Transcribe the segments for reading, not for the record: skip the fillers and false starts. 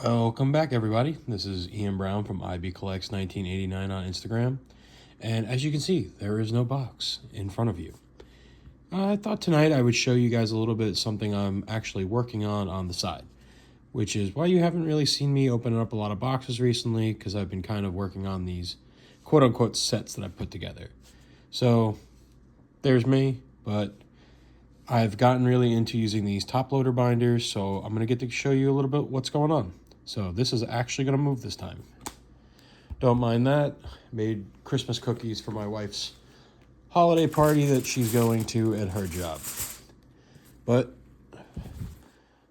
Welcome back, everybody. This is Ian Brown from IB Collects 1989 on Instagram. And as you can see, there is no box in front of you. I thought tonight I would show you guys a little bit something I'm actually working on the side, which is why you haven't really seen me open up a lot of boxes recently, because I've been kind of working on these quote-unquote sets that I put together. So there's me, but I've gotten really into using these top loader binders, so I'm going to get to show you a little bit what's going on. So this is actually going to move this time. Don't mind that. Made Christmas cookies for my wife's holiday party that she's going to at her job. But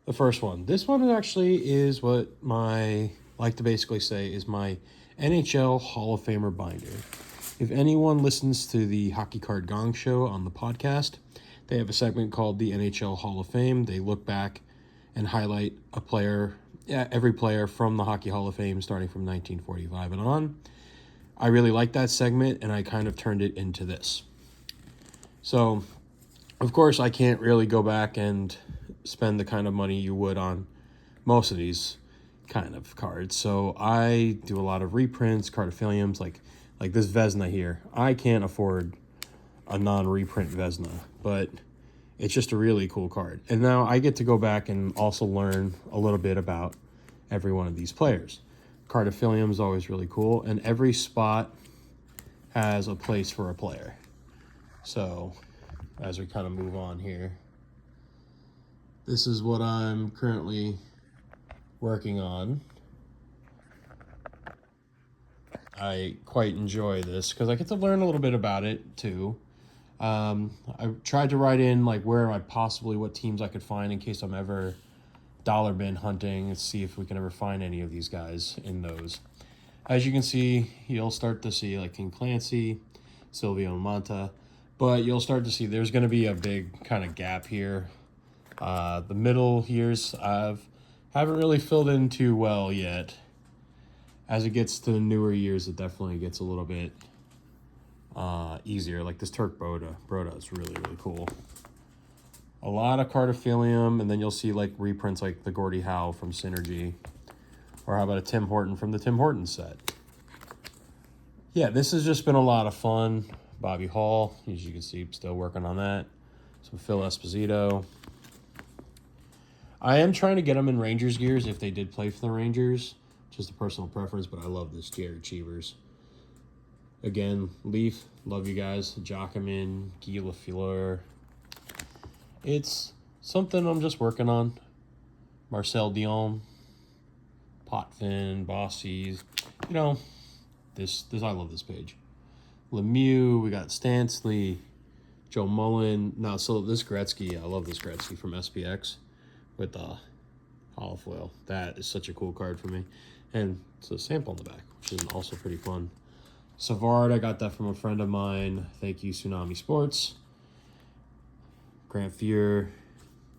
the first one. This one actually is what I like to basically say is my NHL Hall of Famer binder. If anyone listens to the Hockey Card Gong Show on the podcast, they have a segment called the NHL Hall of Fame. They look back and highlight a player, every player from the Hockey Hall of Fame starting from 1945 and on. I really like that segment, and I kind of turned it into this. So, of course, I can't really go back and spend the kind of money you would on most of these kind of cards. So I do a lot of reprints, cardophiliums, like this Vezina here. I can't afford a non-reprint Vezina, but it's just a really cool card. And now I get to go back and also learn a little bit about every one of these players. Cardophilium is always really cool, and every spot has a place for a player. So as we kind of move on here, this is what I'm currently working on. I quite enjoy this because I get to learn a little bit about it too. I tried to write in like where I possibly, what teams I could find in case I'm ever dollar bin hunting and see if we can ever find any of these guys in those. As you can see, you'll start to see like King Clancy, Silvio Monta, but you'll start to see there's going to be a big kind of gap here. The middle years haven't really filled in too well yet. As it gets to the newer years, it definitely gets a little bit easier. Like this Turk Broda is really, really cool. A lot of cardophilium, and then you'll see like reprints like the Gordie Howe from Synergy. Or how about a Tim Horton from the Tim Horton set? Yeah, this has just been a lot of fun. Bobby Hall, as you can see, still working on that. Some Phil Esposito. I am trying to get them in Rangers gears if they did play for the Rangers. Just a personal preference, but I love this Jared Cheevers. Again, Leaf, love you guys. Jacquemin, Guy Lafleur. It's something I'm just working on. Marcel Dion, Potvin, Bossies. You know, this I love this page. Lemieux, we got Stanley, Joe Mullen. No, so this Gretzky, I love this Gretzky from SPX with the holofoil. That is such a cool card for me. And it's a sample on the back, which is also pretty fun. Savard, I got that from a friend of mine. Thank you, Tsunami Sports. Grant Fuhr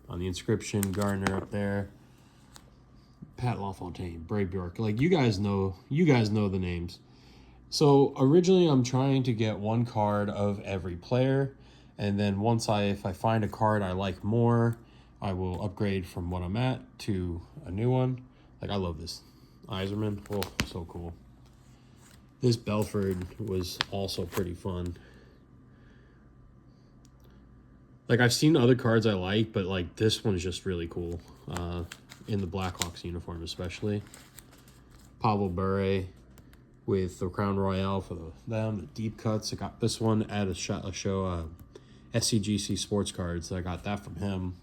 on the inscription. Gardner up there. Pat LaFontaine, Brave Bjork. Like you guys know the names. So originally I'm trying to get one card of every player, and then if I find a card I like more, I will upgrade from what I'm at to a new one. Like I love this Yzerman. Oh, so cool. This Belford was also pretty fun. Like I've seen other cards I like, but like this one is just really cool. In the Blackhawks uniform especially. Pavel Bure with the Crown Royale for the deep cuts. I got this one at a show SCGC Sports Cards. I got that from him.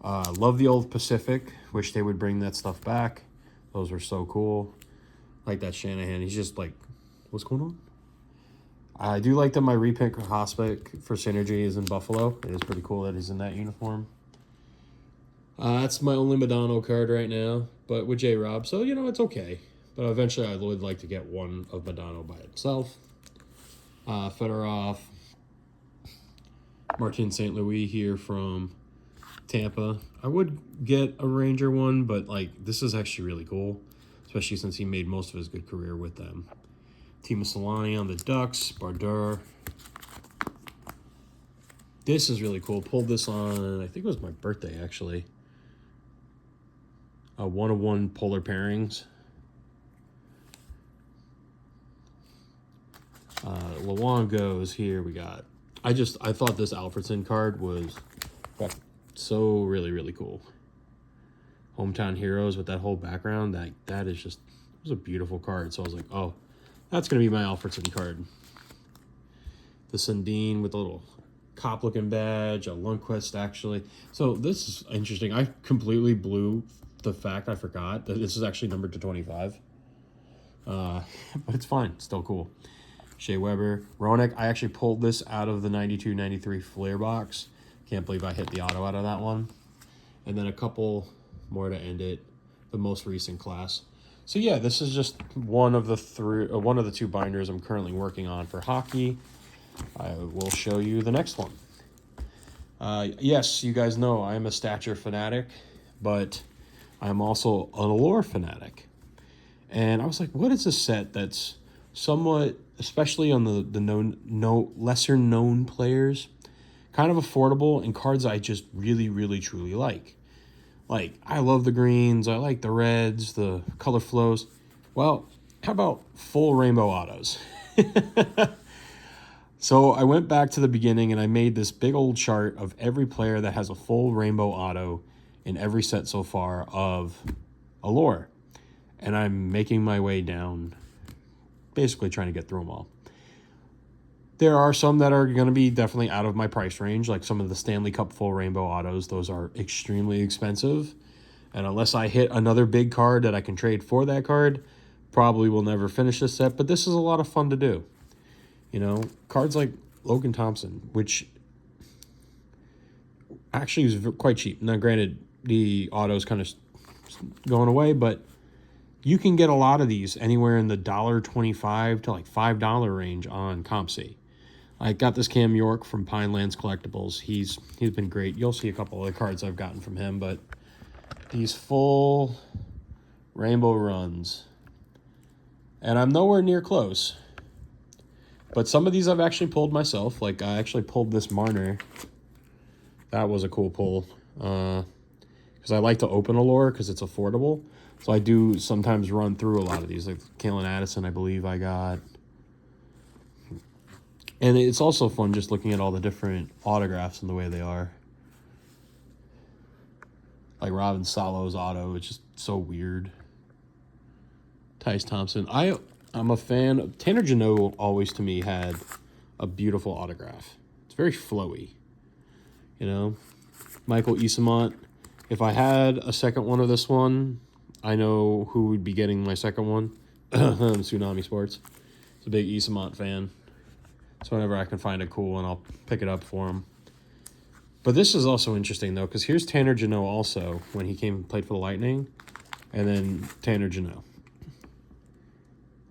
Love the old Pacific. Wish they would bring that stuff back. Those were so cool. Like that Shanahan. He's just like, what's going on? I do like that my repick Hospic for Synergy is in Buffalo. It is pretty cool that he's in that uniform. That's my only Madonna card right now, but with J-Rob, so, you know, it's okay. But eventually I would like to get one of Madonna by itself. Fedorov. Martin St. Louis here from Tampa. I would get a Ranger one, but, like, this is actually really cool, especially since he made most of his good career with them. Timo Solani on the Ducks. Bardeur. This is really cool. Pulled this on, I think it was my birthday, actually. 1-of-1 polar pairings. Luongos here we got. I thought this Alfredson card was so really cool. Hometown Heroes with that whole background, that is just, it was a beautiful card. So I was like, oh, that's gonna be my Alfredson card. The Sundin with a little cop looking badge, a Lundqvist actually. So this is interesting. I completely blew the fact, I forgot that this is actually numbered to 25. But it's fine, still cool. Shea Weber, Roenick. I actually pulled this out of the 92-93 Flair box. Can't believe I hit the auto out of that one. And then a couple more to end it, the most recent class. So yeah, this is just one of the two binders I'm currently working on for hockey. I will show you the next one. Yes, you guys know I am a stature fanatic, but I'm also an allure fanatic. And I was like, what is a set that's somewhat, especially on the lesser known players, kind of affordable, and cards I just really truly like. Like, I love the greens, I like the reds, the color flows. Well, how about full rainbow autos? So I went back to the beginning and I made this big old chart of every player that has a full rainbow auto in every set so far of Allure. And I'm making my way down, basically trying to get through them all. There are some that are going to be definitely out of my price range, like some of the Stanley Cup full rainbow autos. Those are extremely expensive. And unless I hit another big card that I can trade for that card, probably will never finish this set. But this is a lot of fun to do. You know, cards like Logan Thompson, which actually is quite cheap. Now, granted, the auto's kind of going away, but you can get a lot of these anywhere in the $1.25 to like $5 range on ComC. I got this Cam York from Pinelands Collectibles. He's been great. You'll see a couple other cards I've gotten from him, but these full rainbow runs, and I'm nowhere near close. But some of these I've actually pulled myself. Like, I actually pulled this Marner. That was a cool pull. Because I like to open Allure because it's affordable. So I do sometimes run through a lot of these. Like Kalen Addison, I believe I got. And it's also fun just looking at all the different autographs and the way they are. Like Robin Salo's auto, it's just so weird. Tyce Thompson. I'm a fan. Tanner Jeannot always, to me, had a beautiful autograph. It's very flowy, you know. Michael Eyssimont. If I had a second one of this one, I know who would be getting my second one. Tsunami Sports. He's a big Eyssimont fan. So whenever I can find a cool one, I'll pick it up for him. But this is also interesting, though, because here's Tanner Jeannot also when he came and played for the Lightning. And then Tanner Jeannot.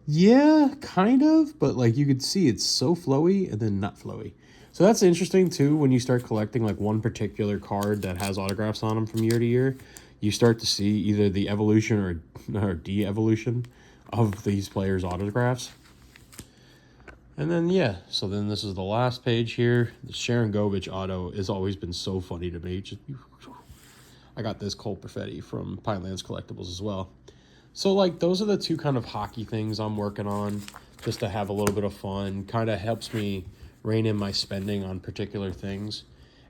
Yeah, kind of, but like you could see it's so flowy and then not flowy. So that's interesting too when you start collecting like one particular card that has autographs on them from year to year. You start to see either the evolution or de-evolution of these players' autographs. And then, yeah, so then this is the last page here. The Sharon Govich auto has always been so funny to me. I got this Cole Perfetti from Pinelands Collectibles as well. So, like, those are the two kind of hockey things I'm working on just to have a little bit of fun. Kind of helps me rein in my spending on particular things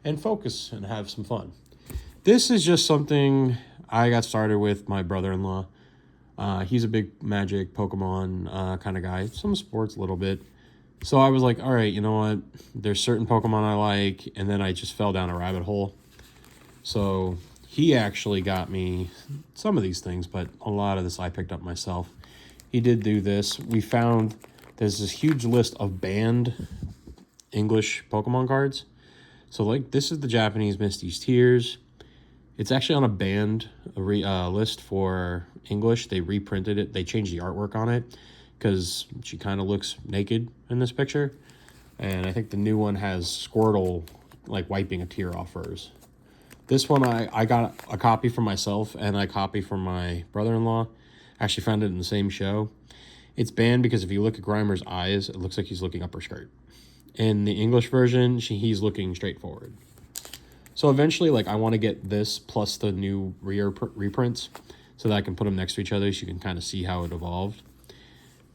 and focus and have some fun. This is just something I got started with my brother-in-law. He's a big Magic, Pokemon kind of guy. Some sports a little bit. So I was like, all right, you know what? There's certain Pokemon I like, and then I just fell down a rabbit hole. So he actually got me some of these things, but a lot of this I picked up myself. He did do this. We found there's this huge list of banned English Pokemon cards. So, like, this is the Japanese Misty's Tears. It's actually on a banned list for English. They reprinted it. They changed the artwork on it because she kind of looks naked in this picture. And I think the new one has Squirtle, like, wiping a tear off hers. This one, I got a copy for myself and a copy for my brother-in-law. Actually found it in the same show. It's banned because if you look at Grimer's eyes, it looks like he's looking up her skirt. In the English version, he's looking straight forward. So eventually, like, I want to get this plus the new reprints. so that I can put them next to each other so you can kind of see how it evolved.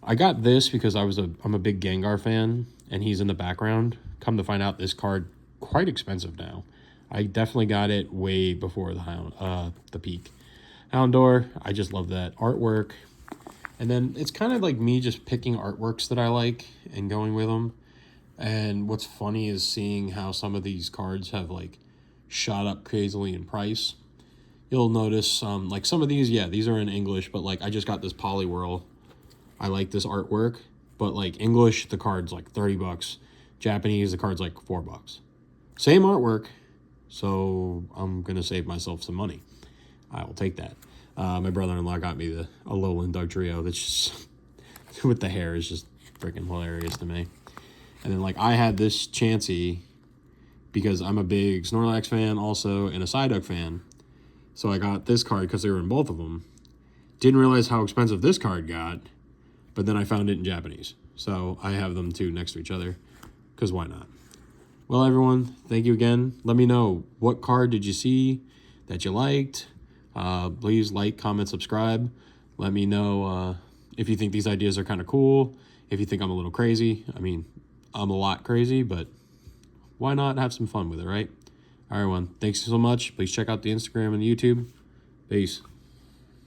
I got this because I'm a big Gengar fan, and he's in the background. Come to find out, this card quite expensive now. I definitely got it way before the peak. Houndour, I just love that artwork. And then it's kind of like me just picking artworks that I like and going with them. And what's funny is seeing how some of these cards have like shot up crazily in price. You'll notice like some of these, yeah, these are in English, but like I just got this Poliwhirl. I like this artwork, but like English, the card's like 30 bucks. Japanese, the card's like $4. Same artwork, so I'm gonna save myself some money. I will take that. My brother-in-law got me a Alolan Dugtrio that's just with the hair is just freaking hilarious to me. And then like I had this Chansey because I'm a big Snorlax fan also and a Psyduck fan. So I got this card because they were in both of them. Didn't realize how expensive this card got, but then I found it in Japanese. So I have them two next to each other because why not? Well, everyone, thank you again. Let me know, what card did you see that you liked? Please like, comment, subscribe. Let me know if you think these ideas are kind of cool. If you think I'm a little crazy. I mean, I'm a lot crazy, but why not have some fun with it, right? All right, everyone. Thanks so much. Please check out the Instagram and the YouTube. Peace.